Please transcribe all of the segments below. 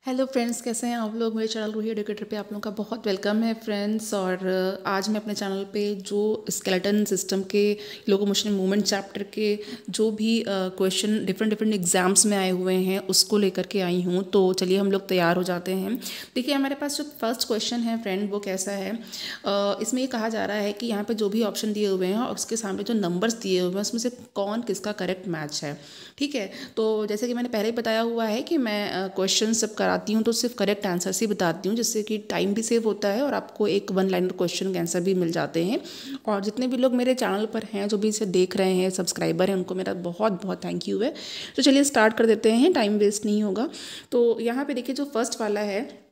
Hello friends, कैसे हैं आप लोग। मेरे चैनल रूही एडुकेटर पे आप लोगों का बहुत वेलकम है फ्रेंड्स। और आज मैं अपने चैनल पे जो स्केलेटन सिस्टम के लोकोमोशन मूवमेंट चैप्टर के जो भी क्वेश्चन डिफरेंट एग्जाम्स में आए हुए हैं उसको लेकर के आई हूँ। तो चलिए हम लोग तैयार हो जाते हैं। देखिए हमारे पास जो फर्स्ट क्वेश्चन है फ्रेंड वो कैसा है, इसमें ये कहा जा रहा है कि यहाँ पर जो भी ऑप्शन दिए हुए हैं और उसके सामने जो नंबर्स दिए हुए हैं उसमें से कौन किसका करेक्ट मैच है। ठीक है, तो जैसे कि मैंने पहले ही बताया हुआ है कि मैं क्वेश्चन सब कराती हूँ तो सिर्फ करेक्ट आंसर से बताती हूँ, जिससे कि टाइम भी सेव होता है और आपको एक वन लाइनर क्वेश्चन के आंसर भी मिल जाते हैं। और जितने भी लोग मेरे चैनल पर हैं, जो भी इसे देख रहे हैं, सब्सक्राइबर हैं, उनको मेरा बहुत बहुत थैंक यू है। तो चलिए स्टार्ट कर देते हैं, टाइम वेस्ट नहीं होगा। तो यहाँ पे देखिए जो फर्स्ट वाला है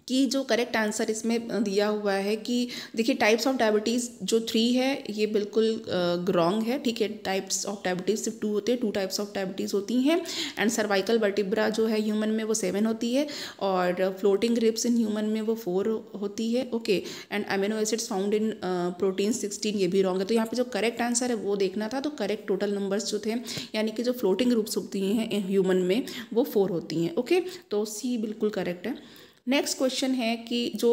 कि जो करेक्ट आंसर इसमें दिया हुआ है कि देखिए टाइप्स ऑफ डायबिटीज़ जो 3 है ये बिल्कुल रॉन्ग है। ठीक है, टाइप्स ऑफ डायबिटीज़ सिर्फ 2 होते हैं, 2 टाइप्स ऑफ डायबिटीज़ होती हैं। एंड सर्वाइकल वर्टिब्रा जो है ह्यूमन में वो 7 होती है और फ्लोटिंग रिब्स इन ह्यूमन में वो 4 होती है। Okay, and amino acids found in protein 16 ये भी रॉन्ग है। तो यहाँ पे जो करेक्ट आंसर है वो देखना था। तो करेक्ट टोटल नंबर्स जो थे यानी कि जो फ्लोटिंग ग्रुप्स होती हैं ह्यूमन में वो 4 होती हैं। ओके, तो सी बिल्कुल करेक्ट है। नेक्स्ट क्वेश्चन है कि जो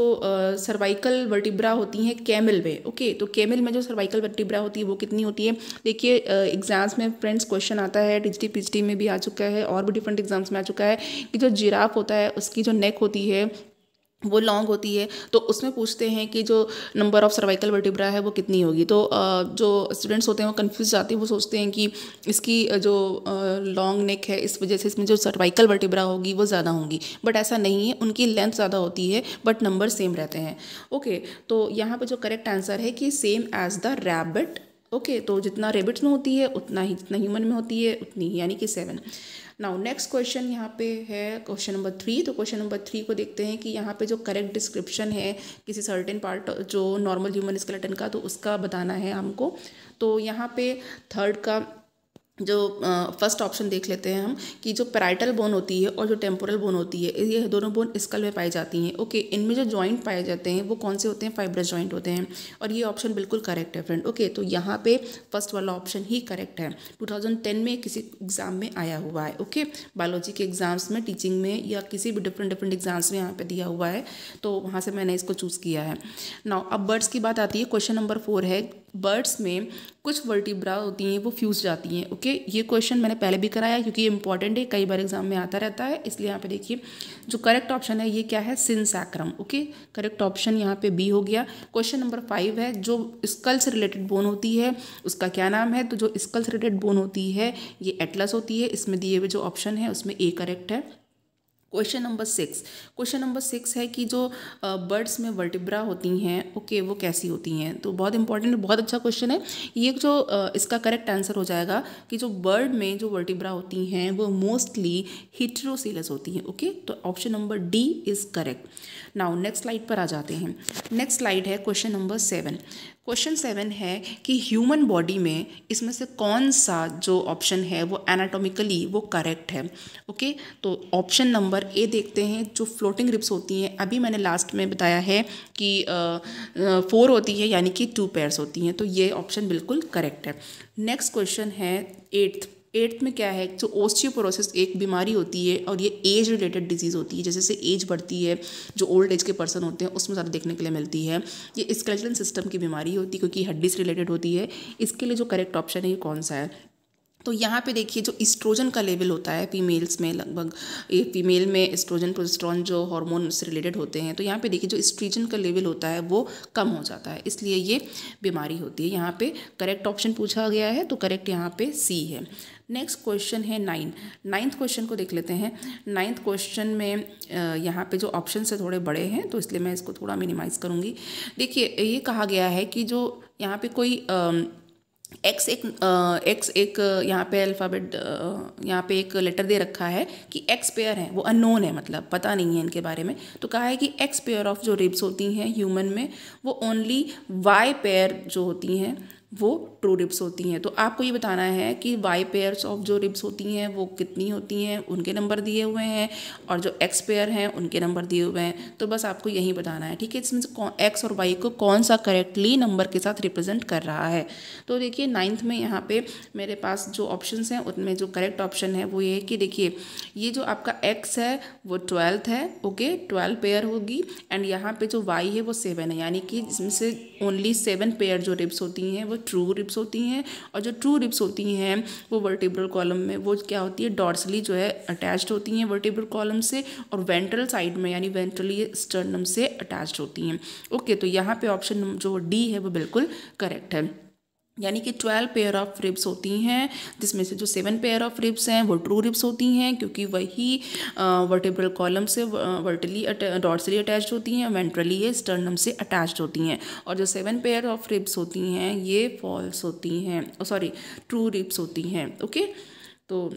सर्वाइकल वर्टिब्रा होती हैं कैमल में। ओके, तो कैमल में जो सर्वाइकल वर्टिब्रा होती है वो कितनी होती है। देखिए एग्जाम्स में फ्रेंड्स क्वेश्चन आता है, टीजीटी पीजीटी में भी आ चुका है और भी डिफरेंट एग्जाम्स में आ चुका है कि जो जिराफ होता है उसकी जो नेक होती है वो लॉन्ग होती है। तो उसमें पूछते हैं कि जो नंबर ऑफ सर्वाइकल वर्टिब्रा है वो कितनी होगी। तो जो स्टूडेंट्स होते हैं वो कंफ्यूज जाते हैं, वो सोचते हैं कि इसकी जो लॉन्ग नेक है इस वजह से इसमें जो सर्वाइकल वर्टिब्रा होगी वो ज़्यादा होंगी, बट ऐसा नहीं है। उनकी लेंथ ज़्यादा होती है बट नंबर सेम रहते हैं। ओके, तो यहाँ पर जो करेक्ट आंसर है कि same as the rabbit. Okay, तो जितना रेबिट्स में होती है उतना ही जितना ह्यूमन में होती है उतनी ही, यानी कि 7। नाउ नेक्स्ट क्वेश्चन यहाँ पे है क्वेश्चन नंबर 3। तो क्वेश्चन नंबर 3 को देखते हैं कि यहाँ पे जो करेक्ट डिस्क्रिप्शन है किसी सर्टेन पार्ट जो नॉर्मल ह्यूमन स्केलेटन का, तो उसका बताना है हमको। तो यहाँ पे थर्ड का जो फर्स्ट ऑप्शन देख लेते हैं हम कि जो पैराइटल बोन होती है और जो टेम्पोरल बोन होती है ये दोनों बोन स्कल में पाई जाती हैं। ओके, इनमें जो जॉइंट पाए जाते हैं वो कौन से होते हैं, फाइब्रस जॉइंट होते हैं। और ये ऑप्शन बिल्कुल करेक्ट है फ्रेंड। ओके, तो यहाँ पे फर्स्ट वाला ऑप्शन ही करेक्ट है। 2010 में किसी एग्जाम में आया हुआ है। ओके, बायोलॉजी के एग्जाम्स में, टीचिंग में या किसी भी डिफरेंट एग्जाम्स में यहाँ पे दिया हुआ है, तो वहाँ से मैंने इसको चूज़ किया है। नाउ अब बर्ड्स की बात आती है। क्वेश्चन नंबर 4 है बर्ड्स में कुछ वर्टिब्रा होती हैं वो फ्यूज जाती हैं। ओके, ये क्वेश्चन मैंने पहले भी कराया क्योंकि ये इंपॉर्टेंट है, कई बार एग्जाम में आता रहता है, इसलिए यहाँ पे देखिए जो करेक्ट ऑप्शन है ये क्या है, सिनसैक्रम। ओके, करेक्ट ऑप्शन यहाँ पे बी हो गया। क्वेश्चन नंबर 5 है जो स्कल से रिलेटेड बोन होती है उसका क्या नाम है। तो जो स्कल से रिलेटेड बोन होती है ये एटलस होती है। इसमें दिए हुए जो ऑप्शन है उसमें ए करेक्ट है। क्वेश्चन नंबर 6 है कि जो बर्ड्स में वर्टिब्रा होती हैं, ओके, वो कैसी होती हैं। तो बहुत इंपॉर्टेंट, बहुत अच्छा क्वेश्चन है ये। जो इसका करेक्ट आंसर हो जाएगा कि जो बर्ड में जो वर्टिब्रा होती हैं वो मोस्टली हेटेरोसिलस होती हैं। ओके, तो option number D is correct. Now next slide पर आ जाते हैं। नेक्स्ट स्लाइड है क्वेश्चन नंबर 7। क्वेश्चन 7 है कि ह्यूमन बॉडी में इसमें से कौन सा जो ऑप्शन है वो एनाटॉमिकली वो करेक्ट है। ओके, तो ऑप्शन नंबर ए देखते हैं। जो फ्लोटिंग रिब्स होती हैं, अभी मैंने लास्ट में बताया है कि 4 होती है यानी कि 2 पेयर्स होती हैं, तो ये ऑप्शन बिल्कुल करेक्ट है। नेक्स्ट क्वेश्चन है 8th में क्या है, जो ओस्टियोपोरोसिस एक बीमारी होती है और ये एज रिलेटेड डिजीज़ होती है। जैसे जैसे एज बढ़ती है, जो ओल्ड एज के पर्सन होते हैं उसमें ज़्यादा देखने के लिए मिलती है। ये स्केलेटल सिस्टम की बीमारी होती है क्योंकि हड्डी से रिलेटेड होती है। इसके लिए जो करेक्ट ऑप्शन है ये कौन सा है। तो यहाँ पे देखिए जो इस्ट्रोजन का लेवल होता है फीमेल्स में, लगभग फीमेल में एस्ट्रोजन प्रोजेस्टेरोन जो हार्मोन से रिलेटेड होते हैं, तो यहाँ पे देखिए जो एस्ट्रोजन का लेवल होता है वो कम हो जाता है, इसलिए ये बीमारी होती है। यहाँ पे करेक्ट ऑप्शन पूछा गया है तो करेक्ट यहाँ पे सी है। नेक्स्ट क्वेश्चन है 9th क्वेश्चन को देख लेते हैं। 9th क्वेश्चन में यहाँ पे जो ऑप्शन है थोड़े बड़े हैं तो इसलिए मैं इसको थोड़ा मिनिमाइज़ करूँगी। देखिए ये कहा गया है कि जो यहाँ पे कोई एक्स एक यहाँ पे अल्फ़ाबेट यहाँ पे एक लेटर दे रखा है कि एक्स पेयर है, वो अननोन है, मतलब पता नहीं है इनके बारे में। तो कहा है कि एक्स पेयर ऑफ जो रिब्स होती हैं ह्यूमन में वो ओनली वाई पेयर जो होती हैं वो ट्रू रिब्स होती हैं। तो आपको ये बताना है कि वाई पेयर्स ऑफ जो रिब्स होती हैं वो कितनी होती हैं, उनके नंबर दिए हुए हैं, और जो एक्स पेयर हैं उनके नंबर दिए हुए हैं। तो बस आपको यही बताना है, ठीक है। इसमें एक्स और वाई को कौन सा करेक्टली नंबर के साथ रिप्रेजेंट कर रहा है। तो देखिए 9th में यहाँ पे मेरे पास जो ऑप्शंस हैं उनमें जो करेक्ट ऑप्शन है वो ये है कि देखिए ये जो आपका एक्स है वो 12th है, ओके, 12 पेयर होगी। एंड यहाँ पे जो वाई है वो 7 है, यानी कि इसमें से ओनली 7 पेयर जो रिब्स होती हैं वो ट्रू रिब्स होती हैं। और जो ट्रू रिब्स होती हैं वो वर्टिब्रल कॉलम में वो क्या होती है, डॉर्सली जो है अटैच्ड होती हैं वर्टिब्रल कॉलम से, और वेंट्रल साइड में यानी वेंट्रली स्टर्नम से अटैच्ड होती हैं। ओके, तो यहाँ पे ऑप्शन जो डी है वो बिल्कुल करेक्ट है, यानी कि 12 पेयर ऑफ रिब्स होती हैं, जिसमें से जो 7 पेयर ऑफ रिब्स हैं वो ट्रू रिब्स होती हैं, क्योंकि वही वर्टिब्रल कॉलम से वर्टली डॉर्सली अटैच्ड होती हैं, वेंट्रली ये स्टर्नम से अटैच्ड होती हैं। और जो 7 पेयर ऑफ रिब्स होती हैं ये फॉल्स होती हैं, सॉरी ट्रू रिब्स होती हैं, ओके। तो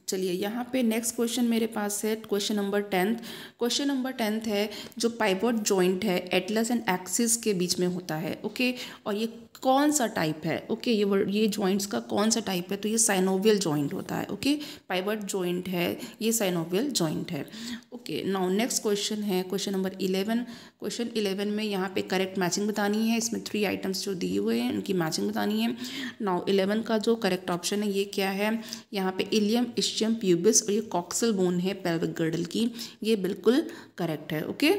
चलिए यहाँ पे नेक्स्ट क्वेश्चन मेरे पास है question number 10th। Question number 10th है जो पाइवोट जॉइंट है एटलस एंड एक्सिस के बीच में होता है, ओके, और ये कौन सा टाइप है, ओके, ये जॉइंट्स का कौन सा टाइप है, तो ये साइनोवियल जॉइंट होता है, ओके, पाइवोट जॉइंट है ये साइनोवियल जॉइंट है, ओके। नाउ नेक्स्ट क्वेश्चन है क्वेश्चन नंबर 11। क्वेश्चन 11 में यहाँ पे करेक्ट मैचिंग बतानी है, इसमें 3 आइटम्स जो दिए हुए हैं उनकी मैचिंग बतानी है। नाउ 11 का जो करेक्ट ऑप्शन है ये क्या है, यहाँ पे इलियम इश्चियम प्यूबिस और ये कॉक्सल बोन है पेल्विक गर्डल की, ये बिल्कुल करेक्ट है, ओके।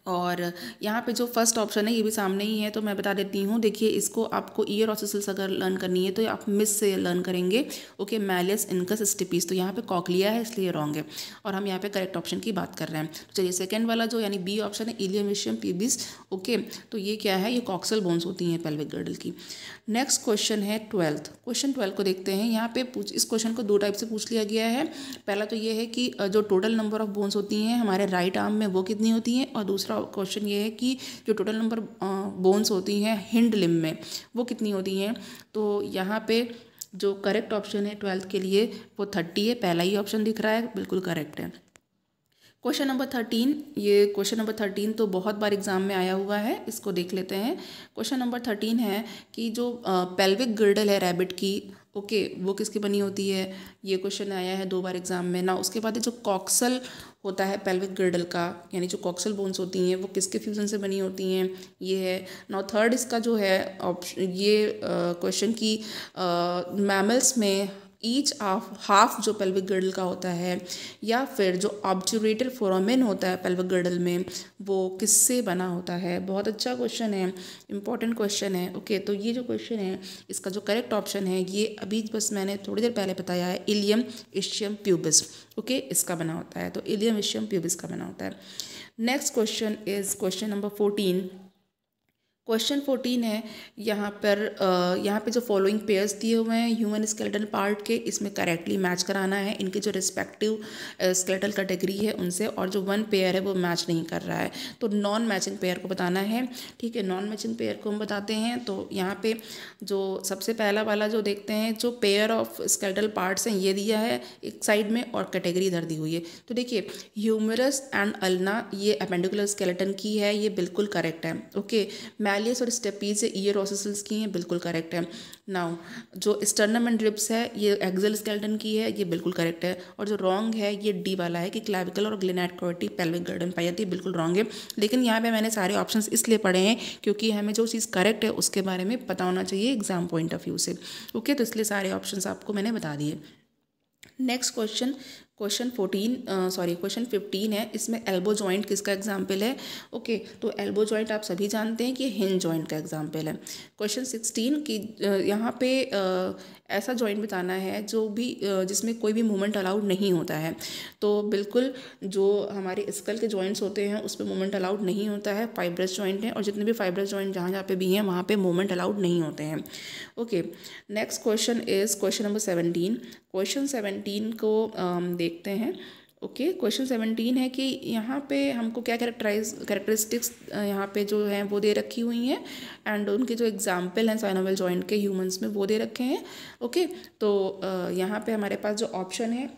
और यहाँ पे जो फर्स्ट ऑप्शन है ये भी सामने ही है, तो मैं बता देती हूँ। देखिए इसको आपको ईयर ऑसिसल्स अगर लर्न करनी है तो आप मिस से लर्न करेंगे, ओके, मैलियस इनकस स्टिपिस, तो यहाँ पे कॉकलिया है इसलिए रॉन्ग है, और हम यहाँ पे करेक्ट ऑप्शन की बात कर रहे हैं। तो चलिए सेकंड वाला जो यानी बी ऑप्शन है इलियम इश्चियम प्यूबिस, ओके, तो ये क्या है, ये कॉक्सल बोन्स होती हैं पेल्विक गर्डल की। नेक्स्ट क्वेश्चन है 12th। क्वेश्चन 12 को देखते हैं। यहाँ पे इस क्वेश्चन को 2 टाइप से पूछ लिया गया है। पहला तो ये है कि जो टोटल नंबर ऑफ बोन्स होती हैं हमारे राइट आर्म में वो कितनी होती हैं, और दूसरा क्वेश्चन ये है कि जो टोटल नंबर बोन्स होती हैं हिंड लिम्ब में वो कितनी होती हैं। तो यहाँ पे जो करेक्ट ऑप्शन है 12th के लिए वो 30 है, पहला ही ऑप्शन दिख रहा है, बिल्कुल करेक्ट है। क्वेश्चन नंबर 13, ये क्वेश्चन नंबर 13 तो बहुत बार एग्जाम में आया हुआ है, इसको देख लेते हैं। क्वेश्चन नंबर 13 है कि जो पेल्विक गर्डल है रैबिट की, ओके, वो किसकी बनी होती है, ये क्वेश्चन आया है 2 बार एग्जाम में ना। उसके बाद जो कॉक्सल होता है पेल्विक गर्डल का, यानी जो कॉक्सल बोन्स होती हैं वो किसके फ्यूजन से बनी होती हैं, ये है। नाउ थर्ड इसका जो है ऑप्शन, ये क्वेश्चन की मैमल्स में ईच हाफ जो पेल्विक गर्डल का होता है, या फिर जो ऑब्चुरेटर फोरामेन होता है पेल्विक गर्डल में वो किससे बना होता है। बहुत अच्छा क्वेश्चन है, इंपॉर्टेंट क्वेश्चन है, ओके। तो ये जो क्वेश्चन है इसका जो करेक्ट ऑप्शन है ये अभी बस मैंने थोड़ी देर पहले बताया है, इलियम इश्चियम प्यूबिस, ओके, इसका बना होता है। तो इलियम इश्चियम प्यूबिस का बना होता है। Next question is question number 14। Question 14 है, यहाँ पे जो फॉलोइंग पेयर्स दिए हुए हैं ह्यूमन स्केलेटल पार्ट के, इसमें करेक्टली मैच कराना है इनके जो रिस्पेक्टिव स्केलेटल कैटेगरी है उनसे, और जो 1 पेयर है वो मैच नहीं कर रहा है तो नॉन मैचिंग पेयर को बताना है, ठीक है। नॉन मैचिंग पेयर को हम बताते हैं। तो यहाँ पे जो सबसे पहला वाला जो देखते हैं, जो पेयर ऑफ स्केलेटल पार्ट्स हैं ये दिया है एक साइड में और कैटेगरी इधर दी हुई है। तो देखिए ह्यूमरस एंड अल्ना ये अपेंडिकुलर स्केलेटन की है, ये बिल्कुल करेक्ट है, ओके। मैलियस और स्टेपीज ईयर ऑसिसल्स की हैं, बिल्कुल करेक्ट है। नाउ जो स्टर्नम एंड रिब्स है ये एक्सल स्केलेटन की है, ये बिल्कुल करेक्ट है। और जो रॉन्ग है ये डी वाला है कि क्लैविकल और ग्लेनाट कैविटी पेल्विक गर्डल पाई जाती है, बिल्कुल रॉन्ग है। लेकिन यहाँ पे मैंने सारे ऑप्शंस इसलिए पढ़े हैं क्योंकि हमें जो चीज़ करेक्ट है उसके बारे में पता होना चाहिए एग्जाम पॉइंट ऑफ व्यू से, ओके। तो इसलिए सारे ऑप्शंस आपको मैंने बता दिए। नेक्स्ट क्वेश्चन क्वेश्चन 15 है। इसमें एल्बो जॉइंट किसका एग्जाम्पल है, ओके। तो एल्बो जॉइंट आप सभी जानते हैं कि हिंज जॉइंट का एग्जाम्पल है। क्वेश्चन 16 की यहाँ पे ऐसा जॉइंट बताना है जो भी जिसमें कोई भी मूवमेंट अलाउड नहीं होता है। तो बिल्कुल जो हमारे स्कल के जॉइंट्स होते हैं उसमें मूवमेंट अलाउड नहीं होता है, फाइब्रस जॉइंट है, और जितने भी फाइब्रस जॉइंट जहाँ जहाँ पे भी हैं वहाँ पे मूवमेंट अलाउड नहीं होते हैं, okay. Next question is question number 17। Question 17 को देखते हैं, ओके। क्वेश्चन 17 है कि यहाँ पे हमको क्या कैरेक्टरिस्टिक्स यहाँ पे जो हैं वो दे रखी हुई हैं, एंड उनके जो एग्जाम्पल हैं साइनोवियल जॉइंट के ह्यूमंस में वो दे रखे हैं, ओके। तो यहाँ पे हमारे पास जो ऑप्शन है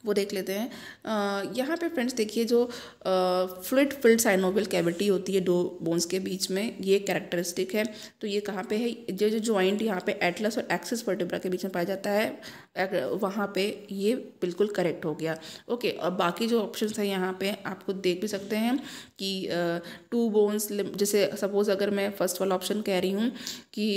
वो देख लेते हैं। यहाँ पे फ्रेंड्स देखिए, जो फ्लूइड फिल्ड साइनोवियल कैविटी होती है दो बोन्स के बीच में, ये कैरेक्टरिस्टिक है। तो ये कहाँ पे है? जो जो जॉइंट यहाँ पे एटलस और एक्सिस वर्टेब्रा के बीच में पाया जाता है, वहाँ पे ये बिल्कुल करेक्ट हो गया। ओके, और बाकी जो ऑप्शंस है यहाँ पे आपको देख भी सकते हैं कि टू बोन्स, जैसे सपोज अगर मैं फर्स्ट वाला ऑप्शन कह रही हूँ कि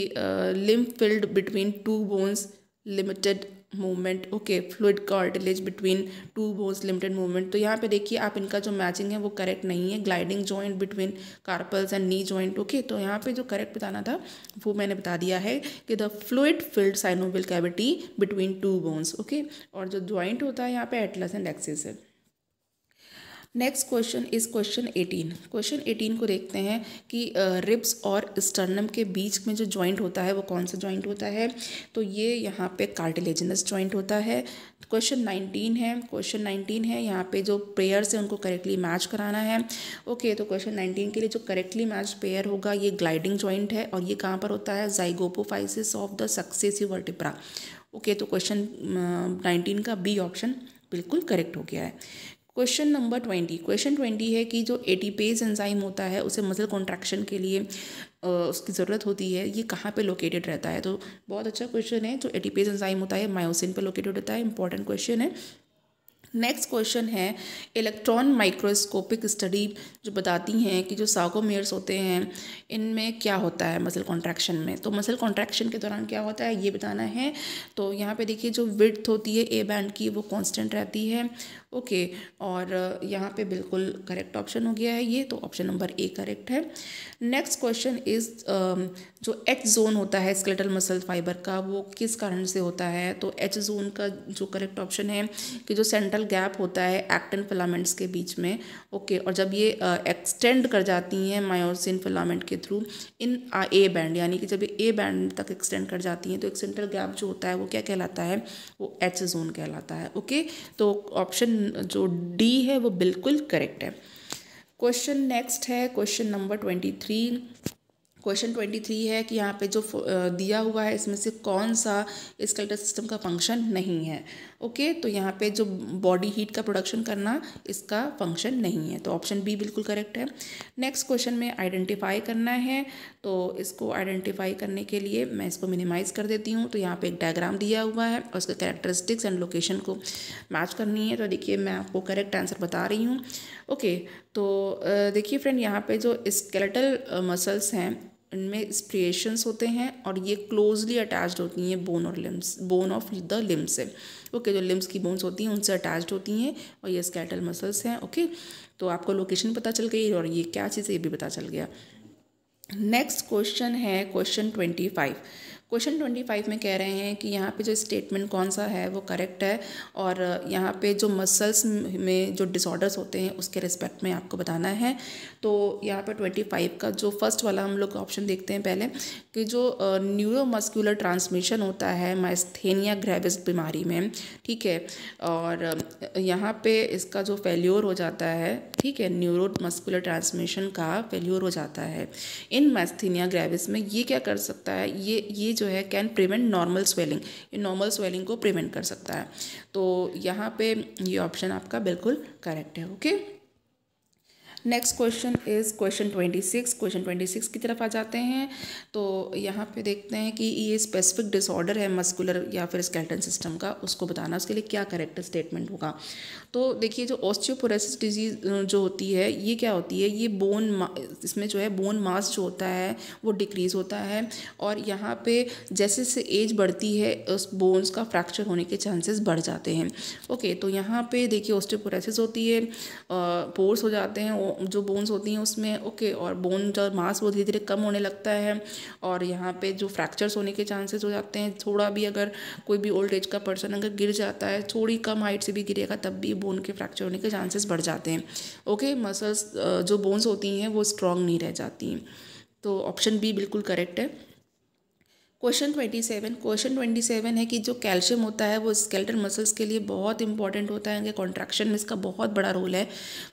lymph field between two bones limited movement, okay, fluid cartilage between two bones limited movement. तो यहाँ पे देखिए आप, इनका जो मैचिंग है वो करेक्ट नहीं है। Gliding joint between carpals and knee joint, okay. तो यहाँ पे जो करेक्ट बताना था वो मैंने बता दिया है कि the fluid filled synovial cavity between two bones, okay. और जो जॉइंट होता है यहाँ पे एटलस एंड एक्सिस है। Next question is question 18। Question 18 को देखते हैं कि रिब्स और स्टर्नम के बीच में जो जॉइंट होता है वो कौन सा जॉइंट होता है? तो ये यहाँ पे कार्टिलेजिनस जॉइंट होता है। क्वेश्चन 19 है। क्वेश्चन 19 है, यहाँ पे जो पेयर्स हैं उनको करेक्टली मैच कराना है। ओके, तो क्वेश्चन 19 के लिए जो करेक्टली मैच पेयर होगा ये ग्लाइडिंग जॉइंट है, और ये कहाँ पर होता है? Zygapophysis of the successive vertebra. Okay, तो क्वेश्चन 19 का बी ऑप्शन बिल्कुल करेक्ट हो गया है। Question number 20। क्वेश्चन 20 है कि जो एटीपेज एंजाइम होता है उसे मसल कॉन्ट्रैक्शन के लिए उसकी ज़रूरत होती है, ये कहाँ पे लोकेटेड रहता है? तो बहुत अच्छा क्वेश्चन है। जो एटीपेज एंजाइम होता है मायोसिन पे लोकेटेड होता है, इंपॉर्टेंट क्वेश्चन है। नेक्स्ट क्वेश्चन है, इलेक्ट्रॉन माइक्रोस्कोपिक स्टडी जो बताती हैं कि जो सार्कोमेयर्स होते हैं इनमें क्या होता है मसल कॉन्ट्रैक्शन में। तो मसल कॉन्ट्रैक्शन के दौरान क्या होता है ये बताना है। तो यहाँ पे देखिए जो विड्थ होती है ए बैंड की वो कांस्टेंट रहती है, ओके। और यहाँ पे बिल्कुल करेक्ट ऑप्शन हो गया है ये, तो ऑप्शन नंबर ए करेक्ट है। नेक्स्ट क्वेश्चन इज जो एच जोन होता है स्केलेटल मसल फाइबर का वो किस कारण से होता है? तो एच जोन का जो करेक्ट ऑप्शन है कि जो सेंट्रल गैप होता है एक्टिन फिलामेंट्स के बीच में, ओके। और जब ये एक्सटेंड कर जाती हैं मायोसिन फिलामेंट के थ्रू इन ए बैंड, यानी कि जब ये ए बैंड तक एक्सटेंड कर जाती हैं तो एक सेंट्रल गैप जो होता है वो क्या कहलाता है? वो एच जोन कहलाता है, ओके। तो ऑप्शन जो डी है वो बिल्कुल करेक्ट है। क्वेश्चन नेक्स्ट है क्वेश्चन नंबर 23। क्वेश्चन 23 है कि यहाँ पे जो दिया हुआ है इसमें से कौन सा स्केलेटल सिस्टम का फंक्शन नहीं है, ओके। तो यहाँ पे जो बॉडी हीट का प्रोडक्शन करना इसका फंक्शन नहीं है, तो ऑप्शन बी बिल्कुल करेक्ट है। नेक्स्ट क्वेश्चन में आइडेंटिफाई करना है, तो इसको आइडेंटिफाई करने के लिए मैं इसको मिनिमाइज़ कर देती हूँ। तो यहाँ पे एक डायग्राम दिया हुआ है और उसके कैरेक्टरिस्टिक्स एंड लोकेशन को मैच करनी है। तो देखिए मैं आपको करेक्ट आंसर बता रही हूँ, ओके। तो देखिए फ्रेंड, यहाँ पे जो स्केलेटल मसल्स हैं इनमें स्ट्रिएशंस होते हैं और ये क्लोजली अटैच्ड होती हैं बोन और limbs, bone of the limbs से, ओके। जो लिम्स की बोन्स होती हैं उनसे अटैच्ड होती हैं और ये स्केलेटल मसल्स हैं, ओके। तो आपको लोकेशन पता चल गई और ये क्या चीज़ है ये भी पता चल गया। नेक्स्ट क्वेश्चन है क्वेश्चन 25। क्वेश्चन 25 में कह रहे हैं कि यहाँ पे जो स्टेटमेंट कौन सा है वो करेक्ट है, और यहाँ पे जो मसल्स में जो डिसऑर्डर्स होते हैं उसके रिस्पेक्ट में आपको बताना है। तो यहाँ पे 25 का जो फर्स्ट वाला हम लोग ऑप्शन देखते हैं पहले, कि जो न्यूरोमस्कुलर ट्रांसमिशन होता है माइस्थेनिया ग्रेविस बीमारी में, ठीक है। और यहाँ पे इसका जो फेल्योर हो जाता है, ठीक है, न्यूरोमस्कुलर ट्रांसमिशन का फेल्योर हो जाता है इन माइस्थेनिया ग्रेविस में। ये क्या कर सकता है? ये जो है कैन प्रिवेंट नॉर्मल स्वेलिंग, ये नॉर्मल स्वेलिंग को प्रिवेंट कर सकता है। तो यहाँ पे ये ऑप्शन आपका बिल्कुल करेक्ट है, okay. Next question is question 26। Question 26 की तरफ आ जाते हैं। तो यहाँ पे देखते हैं कि ये स्पेसिफिक डिसऑर्डर है मस्कुलर या फिर स्केलेटल सिस्टम का, उसको बताना, उसके लिए क्या करेक्ट स्टेटमेंट होगा। तो देखिए जो ऑस्टियोपोरोसिस डिजीज जो होती है ये क्या होती है? ये इसमें जो है बोन मास जो होता है वो डिक्रीज़ होता है, और यहाँ पे जैसे जैसे एज बढ़ती है उस बोन्स का फ्रैक्चर होने के चांसेस बढ़ जाते हैं, ओके। तो यहाँ पे देखिए ऑस्टियोपोरोसिस होती है, पोर्स हो जाते हैं जो बोन्स होती हैं उसमें, ओके। और बोन जो मास वो धीरे धीरे कम होने लगता है, और यहाँ पे जो फ्रैक्चर्स होने के चांसेस हो जाते हैं। थोड़ा भी अगर कोई भी ओल्ड एज का पर्सन अगर गिर जाता है, थोड़ी कम हाइट से भी गिरेगा, तब भी बोन के फ्रैक्चर होने के चांसेस बढ़ जाते हैं, ओके। मसल्स जो बोन्स होती हैं वो स्ट्रॉन्ग नहीं रह जाती हैं। तो ऑप्शन बी बिल्कुल करेक्ट है। क्वेश्चन 27 है कि जो कैल्शियम होता है वो स्केलेटल मसल्स के लिए बहुत इंपॉर्टेंट होता है, इनके कॉन्ट्रैक्शन में इसका बहुत बड़ा रोल है।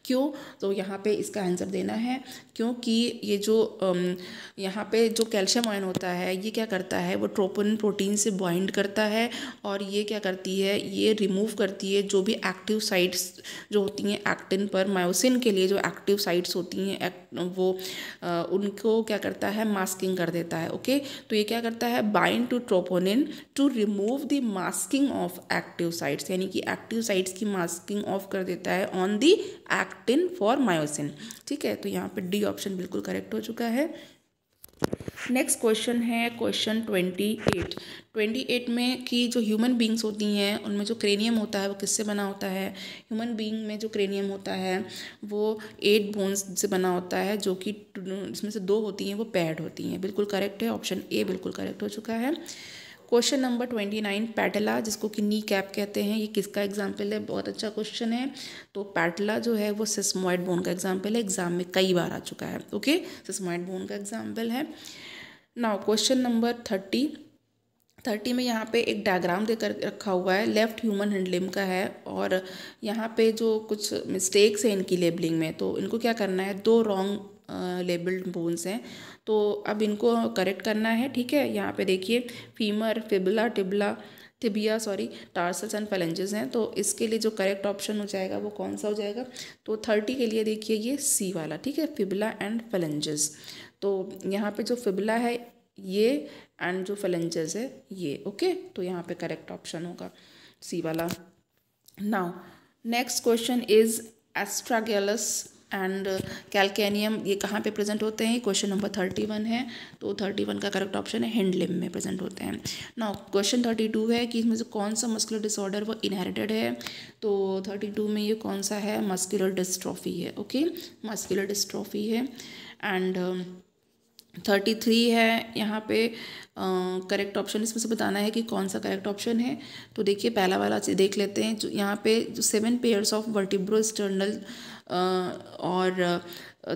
क्यों? तो यहाँ पे इसका आंसर देना है, क्योंकि ये जो यहाँ पे जो कैल्शियम आयन होता है ये क्या करता है, वो ट्रोपोनिन प्रोटीन से बाइंड करता है और ये क्या करती है, ये रिमूव करती है जो भी एक्टिव साइट्स जो होती हैं एक्टिन पर। मायोसिन के लिए जो एक्टिव साइट्स होती हैं वो उनको क्या करता है, मास्किंग कर देता है। ओके, तो ये क्या करता है, bind to troponin to remove the masking of active sites, यानी कि एक्टिव साइट्स की मास्किंग ऑफ कर देता है on the actin for myosin. ठीक है, तो यहाँ पे डी ऑप्शन बिल्कुल करेक्ट हो चुका है। नेक्स्ट क्वेश्चन है क्वेश्चन 28 में कि जो ह्यूमन बींग्स होती हैं उनमें जो क्रेनियम होता है वो किससे बना होता है। ह्यूमन बींग में जो क्रेनियम होता है वो 8 बोन्स से बना होता है, जो कि इसमें से 2 होती हैं वो पैड होती हैं। बिल्कुल करेक्ट है, ऑप्शन ए बिल्कुल करेक्ट हो चुका है। क्वेश्चन नंबर 29, पैटेला जिसको कि नी कैप कहते हैं, ये किसका एग्जाम्पल है, बहुत अच्छा क्वेश्चन है। तो पैटेला जो है वो सिस्मोइड बोन का एग्जाम्पल है, एग्जाम में कई बार आ चुका है। ओके, सिस्मोइड बोन का एग्जाम्पल है। नाउ क्वेश्चन नंबर 30 में यहाँ पे एक डायग्राम देकर रखा हुआ है, लेफ्ट ह्यूमन हैंड लिम्ब का है और यहाँ पे जो कुछ मिस्टेक्स हैं इनकी लेबलिंग में, तो इनको क्या करना है, 2 रॉन्ग लेबल्ड बोन्स हैं, तो अब इनको करेक्ट करना है। ठीक है, यहाँ पे देखिए femur, fibula, tibia tarsals and phalanges हैं, तो इसके लिए जो करेक्ट ऑप्शन हो जाएगा वो कौन सा हो जाएगा, तो 30 के लिए देखिए ये सी वाला। ठीक है, फिबुला एंड फेलेंजेस, तो यहाँ पे जो फिबुला है ये एंड जो फेलेंजेस है ये। ओके, तो यहाँ पे करेक्ट ऑप्शन होगा सी वाला। Now next question is astragalus and calcaneum, ये कहाँ पे प्रेजेंट होते हैं, क्वेश्चन नंबर 31 है, तो 31 का करेक्ट ऑप्शन है हैंड लिम्ब में प्रेजेंट होते हैं। नाउ क्वेश्चन 32 है कि इसमें से कौन सा मस्कुलर डिसऑर्डर वो इनहेरिटेड है, तो 32 में ये कौन सा है, मस्कुलर डिस्ट्रॉफी है। ओके, मस्कुलर डिस्ट्रॉफी है। एंड 33 है, यहाँ पे करेक्ट ऑप्शन इसमें से बताना है कि कौन सा करेक्ट ऑप्शन है। तो देखिए पहला वाला देख लेते हैं, जो यहाँ पे जो 7 पेयर्स ऑफ वर्टिब्रोस्टर्नल और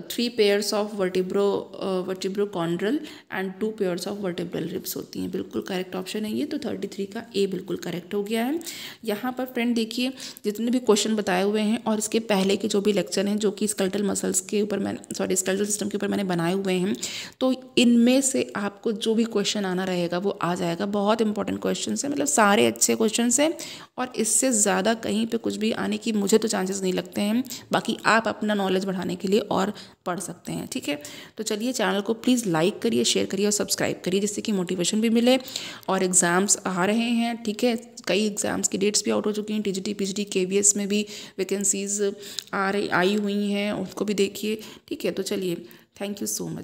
3 pairs of vertebrochondral and 2 pairs of vertebral ribs होती हैं। बिल्कुल करेक्ट ऑप्शन है ये, तो 33 का ए बिल्कुल करेक्ट हो गया है। यहाँ पर फ्रेंड देखिए जितने भी क्वेश्चन बताए हुए हैं और इसके पहले के जो भी लेक्चर हैं जो कि स्केलेटल मसल्स के ऊपर स्केलेटल सिस्टम के ऊपर मैंने बनाए हुए हैं, तो इनमें से आपको जो भी क्वेश्चन आना रहेगा वो आ जाएगा। बहुत इंपॉर्टेंट क्वेश्चन है, मतलब सारे अच्छे क्वेश्चन हैं और इससे ज़्यादा कहीं पर कुछ भी आने की मुझे तो चांसेस नहीं लगते हैं। बाकी आप अपना नॉलेज बढ़ाने के लिए और पढ़ सकते हैं। ठीक है, तो चलिए चैनल को प्लीज़ लाइक करिए, शेयर करिए और सब्सक्राइब करिए, जिससे कि मोटिवेशन भी मिले। और एग्ज़ाम्स आ रहे हैं, ठीक है, कई एग्ज़ाम्स की डेट्स भी आउट हो चुकी हैं, टीजीटी पीजीटी केवीएस में भी वैकेंसीज आई हुई हैं, उसको भी देखिए। ठीक है, तो चलिए, थैंक यू सो मच।